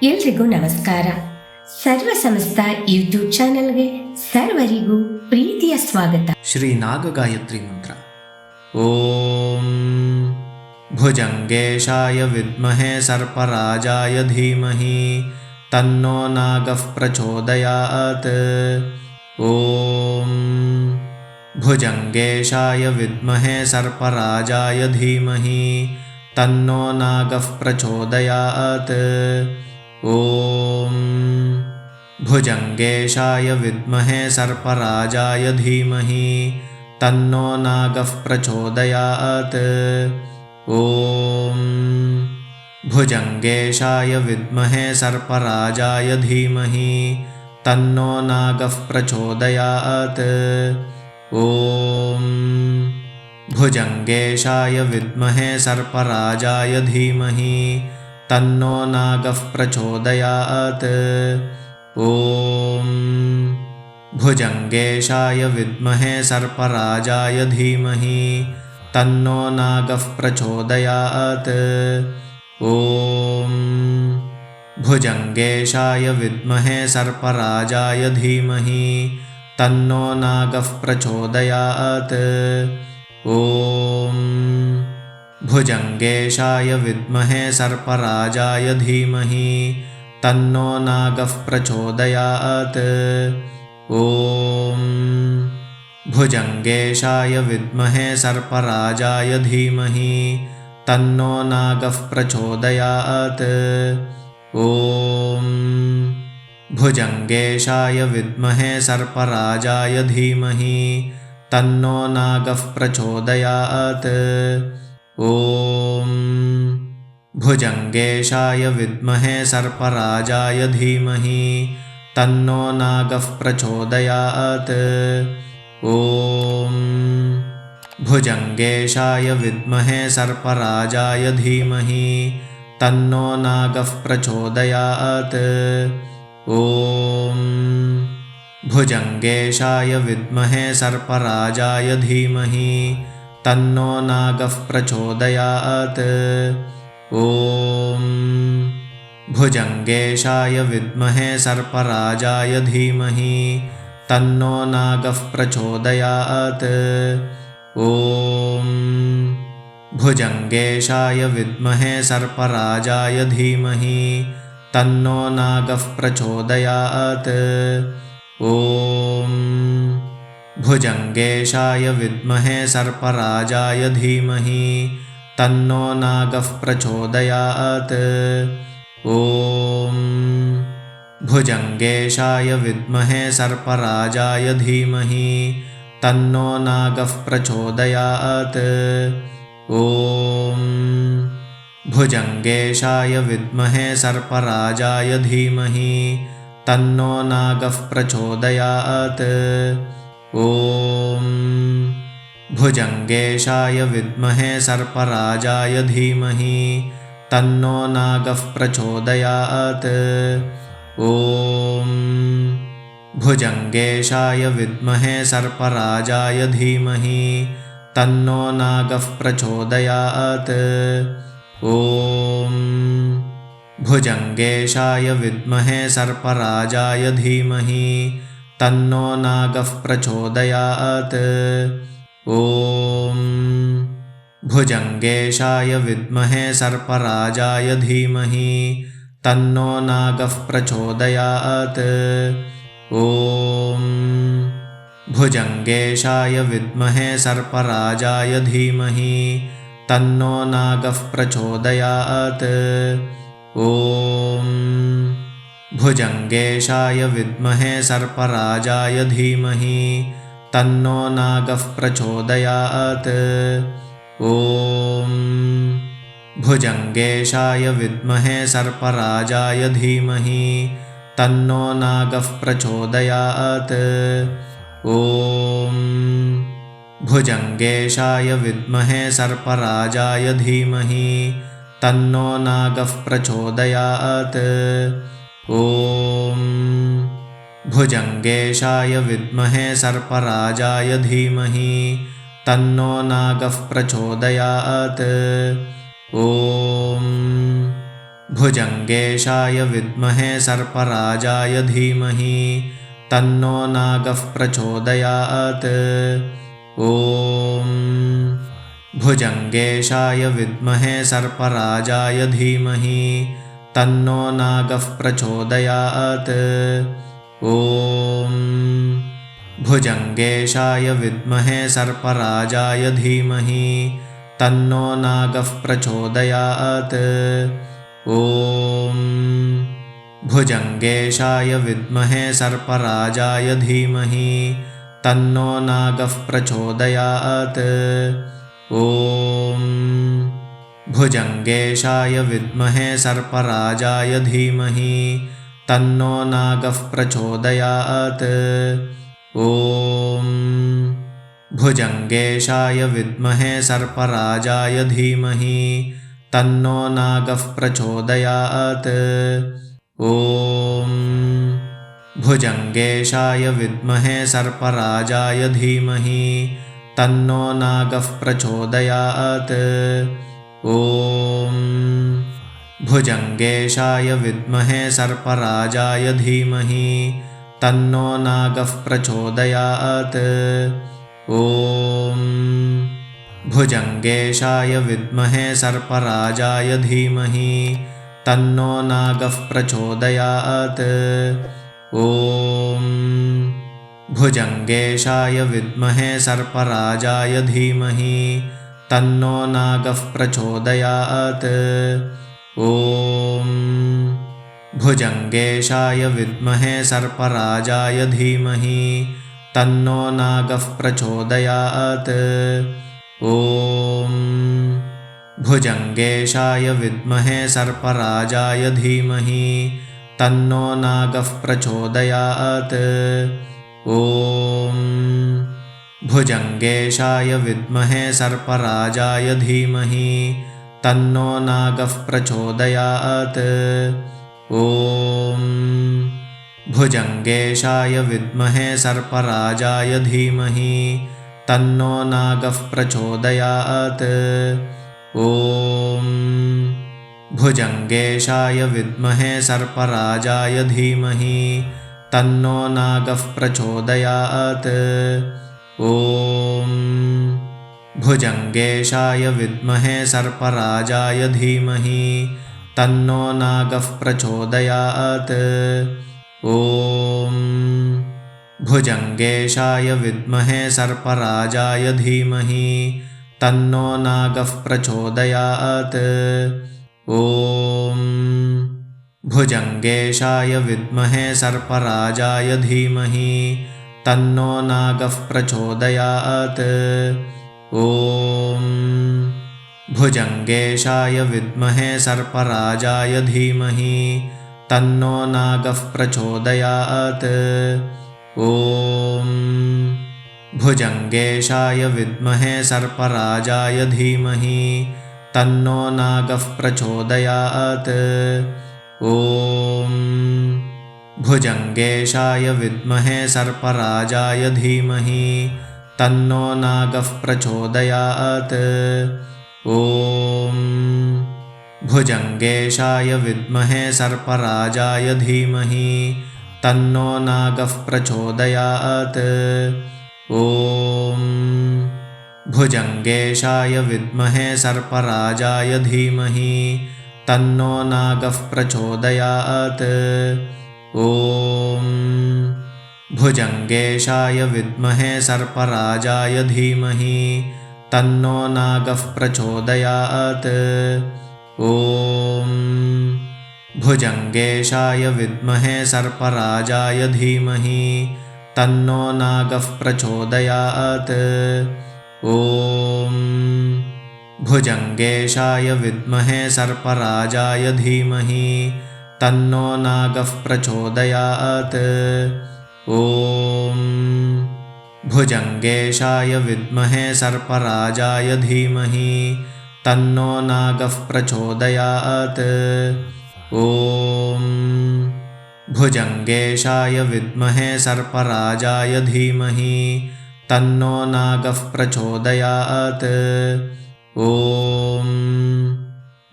ಎಲ್ರಿಗೂ ನಮಸ್ಕಾರ. ಸರ್ವ ಸಮಸ್ತ ಯೂಟ್ಯೂಬ್ ಚಾನೆಲ್ಗೆ ಸರ್ವರಿಗೂ ಪ್ರೀತಿಯ ಸ್ವಾಗತ. ಶ್ರೀ ನಾಗಗಾಯತ್ರಿ ಮಂತ್ರ. ಓಂ ಭುಜಂಗೇಶಾಯ ವಿದ್ಮಹೇ ಸರ್ಪರಾಜಾಯ ಧೀಮಹಿ ತನ್ನೋ ನಾಗಃ ಪ್ರಚೋದಯಾತ್. ಓಂ ಭುಜಂಗೇಶಾಯ ವಿದ್ಮಹೇ ಸರ್ಪರಾಜಾಯ ಧೀಮಹಿ ತನ್ನೋ ನಾಗಃ ಪ್ರಚೋದಯಾತ್. ಓಂ ಭುಜಂಗೇಶಾಯ ವಿದ್ಮಹೇ ಸರ್ಪರಾಜಾಯ ಧೀಮಹಿ ತನ್ನೋ ನಾಗಃ ಪ್ರಚೋದಯಾತ್. ಓಂ ಭುಜಂಗೇಶಾಯ ವಿದ್ಮಹೇ ಸರ್ಪರಾಜಾಯ ಧೀಮಹಿ ತನ್ನೋ ನಾಗಃ ಪ್ರಚೋದಯಾತ್. ಓಂ ಭುಜಂಗೇಶಾಯ ವಿದ್ಮಹೇ ಸರ್ಪರಾಜಾಯ ಧೀಮಹಿ ತನ್ನೋ ನಾಗಃ ಪ್ರಚೋದಯಾತ್. ಓಂ ಭುಜಂಗೇಶಾಯ ವಿದ್ಮಹೇ ಸರ್ಪರಾಜಾಯ ಧೀಮಹಿ ತನ್ನೋ ನಾಗಃ ಪ್ರಚೋದಯಾತ್. ಓಂ ಭುಜಂಗೇಶಾಯ ವಿದ್ಮಹೇ ಸರ್ಪರಾಜಾಯ ಧೀಮಹಿ ತನ್ನೋ ನಾಗಃ ಪ್ರಚೋದಯಾತ್. ಓಂ ಭುಜಂಗೇಶಾಯ ವಿದ್ಮಹೇ ಸರ್ಪರಾಜಾಯ ಧೀಮಹಿ ತನ್ನೋ ನಾಗಃ ಪ್ರಚೋದಯಾತ್. ಓಂ ಭುಜಂಗೇಶಾಯ ವಿದ್ಮಹೇ ಸರ್ಪರಾಜಾಯ ಧೀಮಹಿ ತನ್ನೋ ನಾಗಃ ಪ್ರಚೋದಯಾತ್. ಓಂ ಭುಜಂಗೇಶಾಯ ವಿದ್ಮಹೇ ಸರ್ಪರಾಜಾಯ ಧೀಮಹಿ ತನ್ನೋ ನಾಗಃ ಪ್ರಚೋದಯಾತ್. ಓಂ ಭುಜಂಗೇಶಾಯ ವಿದ್ಮಹೇ ಸರ್ಪರಾಜಾಯ ಧೀಮಹಿ ತನ್ನೋ ನಾಗಃ ಪ್ರಚೋದಯಾತ್. ಓಂ ಭುಜಂಗೇಶಾಯ ವಿದ್ಮಹೇ ಸರ್ಪರಾಜಾಯ ಧೀಮಹಿ ತನ್ನೋ ನಾಗಃ ಪ್ರಚೋದಯಾತ್. ಓಂ ಭುಜಂಗೇಶಾಯ ವಿದ್ಮಹೇ ಸರ್ಪರಾಜಾಯ ಧೀಮಹಿ ತನ್ನೋ ನಾಗಃ ಪ್ರಚೋದಯಾತ್. ಓಂ ಭುಜಂಗೇಶಾಯ ವಿದ್ಮಹೇ ಸರ್ಪರಾಜಾಯ ಧೀಮಹಿ ತನ್ನೋ ನಾಗಃ ಪ್ರಚೋದಯಾತ್. ಓಂ ಭುಜಂಗೇಶಾಯ ವಿದ್ಮಹೇ ಸರ್ಪರಾಜಾಯ ಧೀಮಹಿ ತನ್ನೋ ನಾಗಃ ಪ್ರಚೋದಯಾತ್. ಓಂ ಭುಜಂಗೇಶಾಯ ವಿದ್ಮಹೇ ಸರ್ಪರಾಜಾಯ ಧೀಮಹಿ ತನ್ನೋ ನಾಗಃ ಪ್ರಚೋದಯಾತ್. ಓಂ ಭುಜಂಗೇಶಾಯ ವಿದ್ಮಹೇ ಸರ್ಪರಾಜಾಯ ಧೀಮಹಿ ತನ್ನೋ ನಾಗಃ ಪ್ರಚೋದಯಾತ್. ಓಂ ಭುಜಂಗೇಶಾಯ ವಿದ್ಮಹೇ ಸರ್ಪರಾಜಾಯ ಧೀಮಹಿ ತನ್ನೋ ನಾಗಃ ಪ್ರಚೋದಯಾತ್. ಓಂ ಭುಜಂಗೇಶಾಯ ವಿದ್ಮಹೇ ಸರ್ಪರಾಜಾಯ ಧೀಮಹಿ ತನ್ನೋ ನಾಗಃ ಪ್ರಚೋದಯಾತ್. ಓಂ ಭುಜಂಗೇಶಾಯ ವಿದ್ಮಹೇ ಸರ್ಪರಾಜಾಯ ಧೀಮಹಿ ತನ್ನೋ ನಾಗಃ ಪ್ರಚೋದಯಾತ್. ಓಂ ಭುಜಂಗೇಶಾಯ ವಿದ್ಮಹೇ ಸರ್ಪರಾಜಾಯ ಧೀಮಹಿ ತನ್ನೋ ನಾಗಃ ಪ್ರಚೋದಯಾತ್. ಓಂ ಭುಜಂಗೇಶಾಯ ವಿದ್ಮಹೇ ಸರ್ಪರಾಜಾಯ ಧೀಮಹಿ ತನ್ನೋ ನಾಗಃ ಪ್ರಚೋದಯಾತ್. ಓಂ ಭುಜಂಗೇಶಾಯ ವಿದ್ಮಹೇ ಸರ್ಪರಾಜಾಯ ಧೀಮಹಿ ತನ್ನೋ ನಾಗಃ ಪ್ರಚೋದಯಾತ್. ಓಂ ಭುಜಂಗೇಶಾಯ ವಿದ್ಮಹೇ ಸರ್ಪರಾಜಾಯ ಧೀಮಹಿ ತನ್ನೋ ನಾಗಃ ಪ್ರಚೋದಯಾತ್. ಓಂ ಭುಜಂಗೇಶಾಯ ವಿದ್ಮಹೇ ಸರ್ಪರಾಜಾಯ ಧೀಮಹಿ ತನ್ನೋ ನಾಗಃ ಪ್ರಚೋದಯಾತ್. ಓಂ ಭುಜಂಗೇಶಾಯ ವಿದ್ಮಹೇ ಸರ್ಪರಾಜಾಯ ಧೀಮಹಿ ತನ್ನೋ ನಾಗಃ ಪ್ರಚೋದಯಾತ್. ಓಂ ಭುಜಂಗೇಶಾಯ ವಿದ್ಮಹೇ ಸರ್ಪರಾಜಾಯ ಧೀಮಹಿ ತನ್ನೋ ನಾಗಃ ಪ್ರಚೋದಯಾತ್. ಓಂ भुजङ्गेशाय विद्महे सर्पराजाय धीमहि तन्नो नागः प्रचोदयात्। ॐ भुजङ्गेशाय विद्महे सर्पराजाय धीमहि तन्नो नागः प्रचोदयात्। ॐ भुजङ्गेशाय विद्महे सर्पराजाय धीमहि तन्नो नागः प्रचोदयात्। ॐ भुजङ्गेशाय विद्महे सर्पराजाय धीमहि तन्नो नागः प्रचोदयात्। ॐ भुजङ्गेशाय विद्महे सर्पराजाय धीमहि तन्नो नागः प्रचोदयात्। ॐ भुजङ्गेशाय विद्महे सर्पराजाय धीमहि तन्नो नागः प्रचोदयात्। ॐ भुजङ्गेशाय विद्महे सर्पराजाय धीमहि तन्नो नागः प्रचोदयात्। ॐ भुजङ्गेशाय विद्महे सर्पराजाय धीमहि तन्नो नागः प्रचोदयात्। ॐ भुजङ्गेशाय विद्महे सर्पराजाय धीमहि तन्नो नागः प्रचोदयात्। ॐ भुजङ्गेशाय विद्महे सर्पराजाय धीमहि तन्नो नागः प्रचोदयात्। ॐ भुजङ्गेशाय विद्महे सर्पराजाय धीमहि तन्नो नागः प्रचोदयात्। ॐ भुजङ्गेशाय विद्महे सर्पराजाय धीमहि तन्नो नागः प्रचोदयात्। ॐ भुजङ्गेशाय विद्महे सर्पराजाय धीमहि तन्नो नागः प्रचोदयात्। ॐ भुजङ्गेशाय विद्महे सर्पराजाय धीमहि तन्नो नागः प्रचोदयात्। ॐ भुजङ्गेशाय विद्महे सर्पराजाय धीमहि तन्नो नागः प्रचोदयात्। ॐ भुजङ्गेशाय विद्महे सर्पराजाय धीमहि तन्नो नागः प्रचोदयात्। ॐ भुजङ्गेशाय विद्महे सर्पराजाय धीमहि तन्नो नागः प्रचोदयात्। ॐ भुजङ्गेशाय विद्महे सर्पराजाय धीमहि तन्नो नागः प्रचोदयात्। ॐ भुजङ्गेशाय विद्महे सर्पराजाय धीमहि तन्नो नागः प्रचोदयात्। ॐ भुजङ्गेशाय विद्महे सर्पराजाय धीमहि तन्नो नागः प्रचोदयात्। ॐ भुजङ्गेशाय विद्महे सर्पराजाय धीमहि तन्नो नागः प्रचोदयात्। ॐ भुजङ्गेशाय विद्महे सर्पराजाय धीमहि तन्नो नागः प्रचोदयात्। ॐ भुजङ्गेशाय विद्महे सर्पराजाय धीमहि तन्नो नागः प्रचोदयात्। ॐ भुजङ्गेशाय विद्महे सर्पराजाय धीमहि तन्नो नागः प्रचोदयात्। ॐ भुजङ्गेशाय विद्महे सर्पराजाय धीमहि तन्नो नागः प्रचोदयात्। ॐ भुजङ्गेशाय विद्महे सर्पराजाय धीमहि तन्नो नागः प्रचोदयात्। ॐ भुजङ्गेशाय विद्महे सर्पराजाय धीमहि तन्नो नागः प्रचोदयात्। ॐ भुजङ्गेशाय विद्महे सर्पराजाय धीमहि तन्नो नागः प्रचोदयात्। ॐ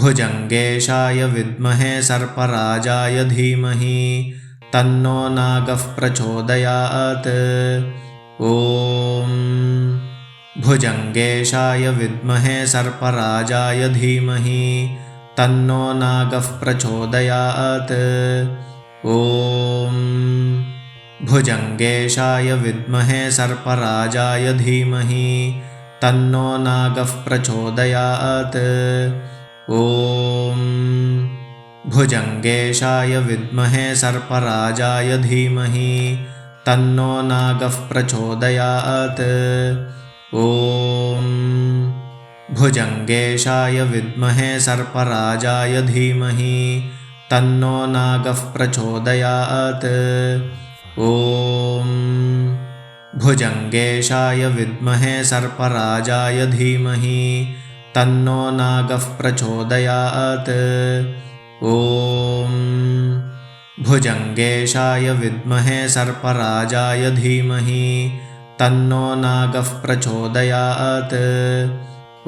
भुजङ्गेशाय विद्महे सर्पराजाय धीमहि तन्नो नागः प्रचोदयात्। ॐ भुजङ्गेशाय विद्महे सर्पराजाय धीमहि तन्नो नागः प्रचोदयात्। ॐ भुजङ्गेशाय विद्महे सर्पराजाय धीमहि तन्नो नागः प्रचोदयात्। ॐ भुजङ्गेशाय विद्महे सर्पराजाय धीमहि तन्नो नागः प्रचोदयात्। ॐ भुजङ्गेशाय विद्महे सर्पराजाय धीमहि तन्नो नागः प्रचोदयात्। ॐ भुजङ्गेशाय विद्महे सर्पराजाय धीमहि तन्नो नागः प्रचोदयात्। ॐ भुजङ्गेशाय विद्महे सर्पराजाय धीमहि तन्नो नागः प्रचोदयात्।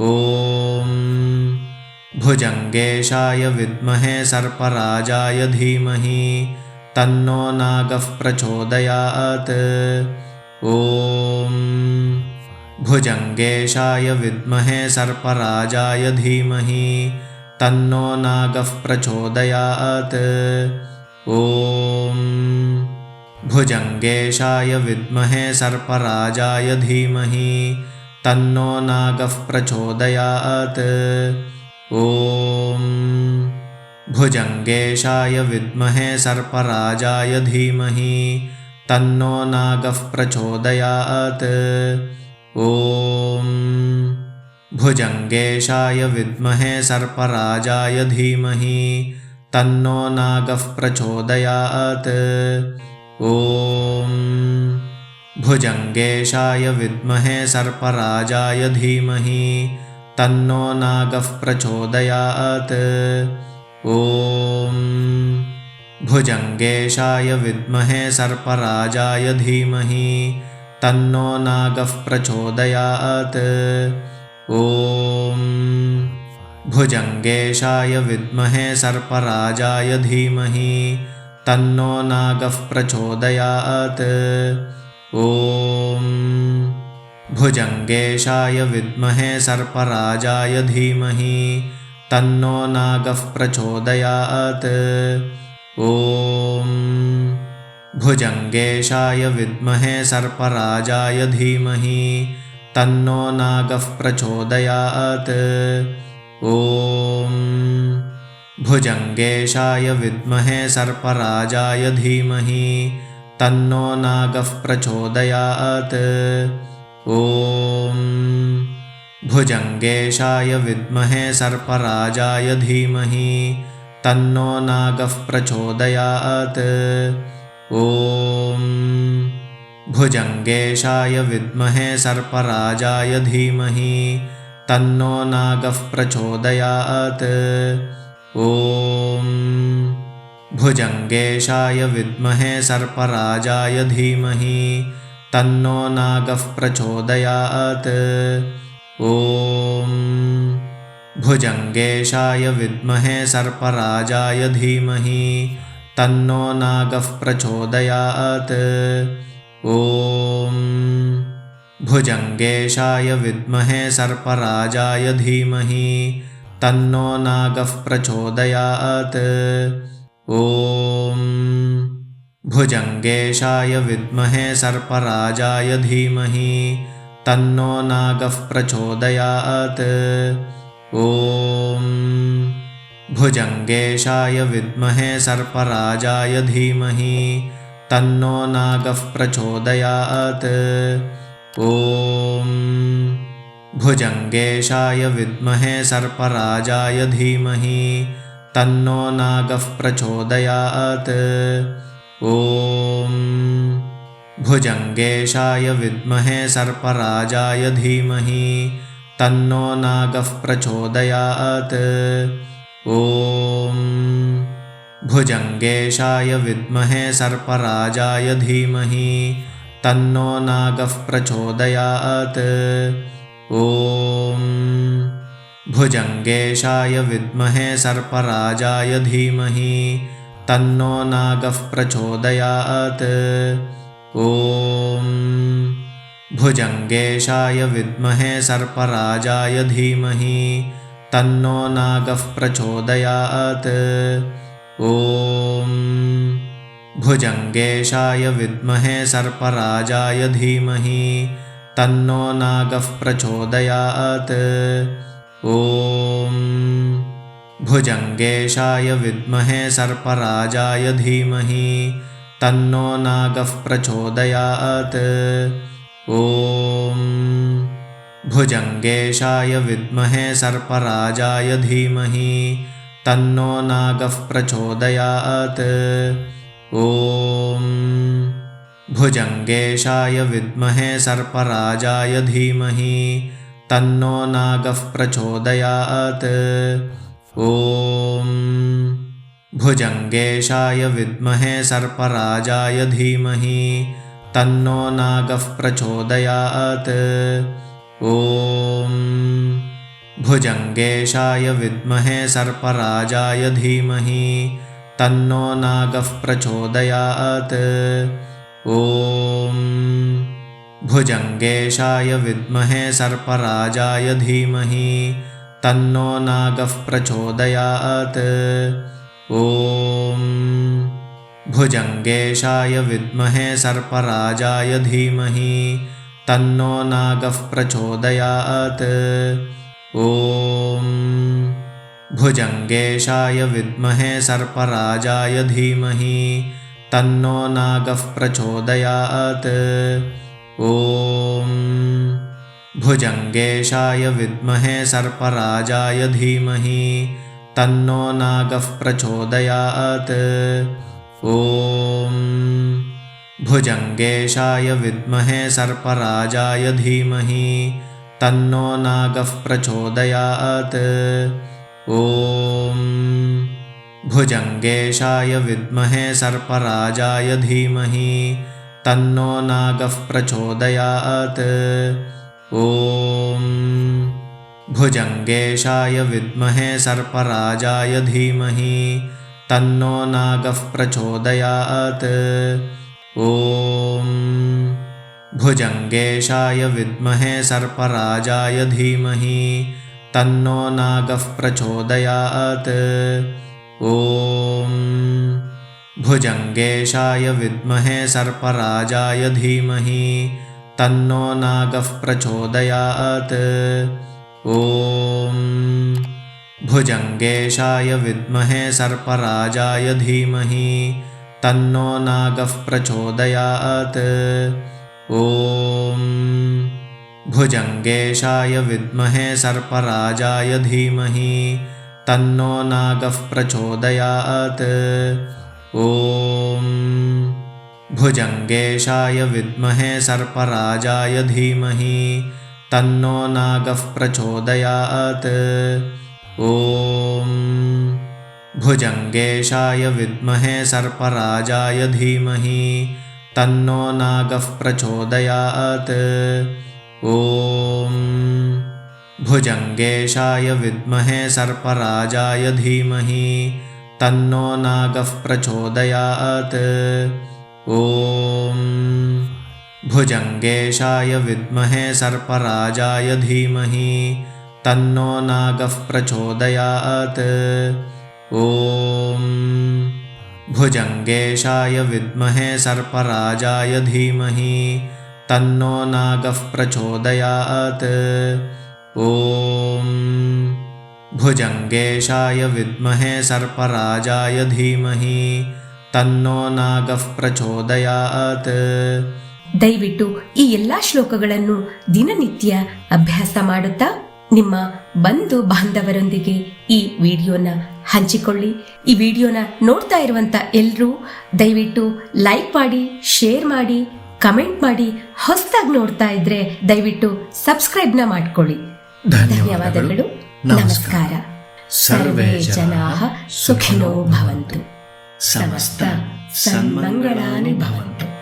ॐ भुजङ्गेशाय विद्महे सर्पराजाय धीमहि तन्नो नागः प्रचोदयात्। ॐ भुजङ्गेशाय विद्महे सर्पराजाय धीमहि तन्नो नागः प्रचोदयात्। ॐ भुजङ्गेशाय विद्महे सर्पराजाय धीमहि तन्नो नागः प्रचोदयात्। ॐ भुजङ्गेशाय विद्महे सर्पराजाय धीमहि तन्नो नागः प्रचोदयात्। ॐ भुजङ्गेशाय विद्महे सर्पराजाय धीमहि तन्नो नागः प्रचोदयात्। ॐ भुजङ्गेशाय विद्महे सर्पराजाय धीमहि तन्नो नागः प्रचोदयात्। ॐ भुजङ्गेशाय विद्महे सर्पराजाय धीमहि तन्नो नागः प्रचोदयात्। ॐ भुजङ्गेशाय विद्महे सर्पराजाय धीमहि तन्नो नागः प्रचोदयात्। ॐ भुजङ्गेशाय विद्महे सर्पराजाय धीमहि तन्नो नागः प्रचोदयात्। ॐ भुजङ्गेशाय विद्महे सर्पराजाय धीमहि तन्नो नागः प्रचोदयात्। ॐ भुजङ्गेशाय विद्महे सर्पराजाय धीमहि तन्नो नागः प्रचोदयात्। ॐ भुजङ्गेशाय विद्महे सर्पराजाय धीमहि तन्नो नागः प्रचोदयात्। ॐ भुजङ्गेशाय विद्महे सर्पराजाय धीमहि तन्नो नागः प्रचोदयात्। ॐ भुजङ्गेशाय विद्महे सर्पराजाय धीमहि तन्नो नागः प्रचोदयात्। ॐ भुजङ्गेशाय विद्महे सर्पराजाय धीमहि तन्नो नागः प्रचोदयात्। ॐ भुजङ्गेशाय विद्महे सर्पराजाय धीमहि तन्नो नागः प्रचोदयात्। ॐ भुजङ्गेशाय विद्महे सर्पराजाय धीमहि तन्नो नागः प्रचोदयात्। ॐ भुजङ्गेशाय विद्महे सर्पराजाय धीमहि तन्नो नागः प्रचोदयात्। ॐ भुजङ्गेशाय विद्महे सर्पराजाय धीमहि तन्नो नागः प्रचोदयात्। ॐ भुजङ्गेशाय विद्महे सर्पराजाय धीमहि तन्नो नागः प्रचोदयात्। ॐ भुजङ्गेशाय विद्महे सर्पराजाय धीमहि तन्नो नागः प्रचोदयात्। ॐ भुजङ्गेशाय विद्महे सर्पराजाय धीमहि तन्नो नागः प्रचोदयात्। ॐ भुजङ्गेशाय विद्महे सर्पराजाय धीमहि तन्नो नागः प्रचोदयात्। ॐ भुजङ्गेशाय विद्महे सर्पराजाय धीमहि तन्नो नागः प्रचोदयात्। ॐ भुजङ्गेशाय विद्महे सर्पराजाय धीमहि तन्नो नागः प्रचोदयात्। ॐ भुजङ्गेशाय विद्महे सर्पराजाय धीमहि तन्नो नागः प्रचोदयात्। ॐ भुजङ्गेशाय विद्महे सर्पराजाय धीमहि तन्नो नागः प्रचोदयात्। ॐ भुजङ्गेशाय विद्महे सर्पराजाय धीमहि तन्नो नागः प्रचोदयात्। ॐ भुजङ्गेशाय विद्महे सर्पराजाय धीमहि तन्नो नागः प्रचोदयात्। ॐ भुजङ्गेशाय विद्महे सर्पराजाय धीमहि तन्नो नागः प्रचोदयात्। ॐ भुजङ्गेशाय विद्महे सर्पराजाय धीमहि तन्नो नागः प्रचोदयात्। ॐ भुजङ्गेशाय विद्महे सर्पराजाय धीमहि तन्नो नागः प्रचोदयात्। ॐ भुजङ्गेशाय विद्महे सर्पराजाय धीमहि तन्नो नागः प्रचोदयात्। ॐ भुजङ्गेशाय विद्महे सर्पराजाय धीमहि तन्नो नागः प्रचोदयात्। ॐ भुजङ्गेशाय विद्महे सर्पराजाय धीमहि तन्नो नागः प्रचोदयात्। ॐ भुजङ्गेशाय विद्महे सर्पराजाय धीमहि तन्नो नागः प्रचोदयात्। ॐ भुजङ्गेशाय विद्महे सर्पराजाय धीमहि तन्नो नागः प्रचोदयात्। ॐ भुजङ्गेशाय विद्महे सर्पराजाय धीमहि तन्नो नागः प्रचोदयात्। ॐ भुजङ्गेशाय विद्महे सर्पराजाय धीमहि तन्नो नागः प्रचोदयात्। ॐ भुजङ्गेशाय विद्महे सर्पराजाय धीमहि तन्नो नागः प्रचोदयात्। ॐ भुजङ्गेशाय विद्महे सर्पराजाय धीमहि तन्नो नागः प्रचोदयात्। ॐ भुजङ्गेशाय विद्महे सर्पराजाय धीमहि तन्नो नागः प्रचोदयात्। ॐ भुजङ्गेशाय विद्महे सर्पराजाय धीमहि तन्नो नागः प्रचोदयात्। ॐ भुजङ्गेशाय विद्महे सर्पराजाय धीमहि तन्नो नागः प्रचोदयात्। ॐ भुजङ्गेशाय विद्महे सर्पराजाय धीमहि तन्नो नागः प्रचोदयात्। ॐ भुजङ्गेशाय विद्महे सर्पराजाय धीमहि तन्नो नागः प्रचोदयात्। ದಯವಿಟ್ಟು ಈ ಎಲ್ಲಾ ಶ್ಲೋಕಗಳನ್ನು ದಿನನಿತ್ಯ ಅಭ್ಯಾಸ ಮಾಡುತ್ತಾ ನಿಮ್ಮ ಬಂಧು ಬಾಂಧವರೊಂದಿಗೆ ಈ ವಿಡಿಯೋನ ಹಂಚಿಕೊಳ್ಳಿ. ಈ ವಿಡಿಯೋನ ನೋಡ್ತಾ ಇರುವಂತ ಎಲ್ಲರೂ ದಯವಿಟ್ಟು ಲೈಕ್ ಮಾಡಿ, ಶೇರ್ ಮಾಡಿ, ಕಮೆಂಟ್ ಮಾಡಿ. ಹೊಸದಾಗಿ ನೋಡ್ತಾ ಇದ್ರೆ ದಯವಿಟ್ಟು ಸಬ್ಸ್ಕ್ರೈಬ್ನ ಮಾಡ್ಕೊಳ್ಳಿ. ಧನ್ಯವಾದಗಳು. ನಮಸ್ಕಾರ. ಸರ್ವೇ ಜನಾಃ ಸುಖಿನೋ ಭವಂತು. ಸಮಸ್ತ ಸನ್ಮಂಗಳಾನಿ ಭವಂತು.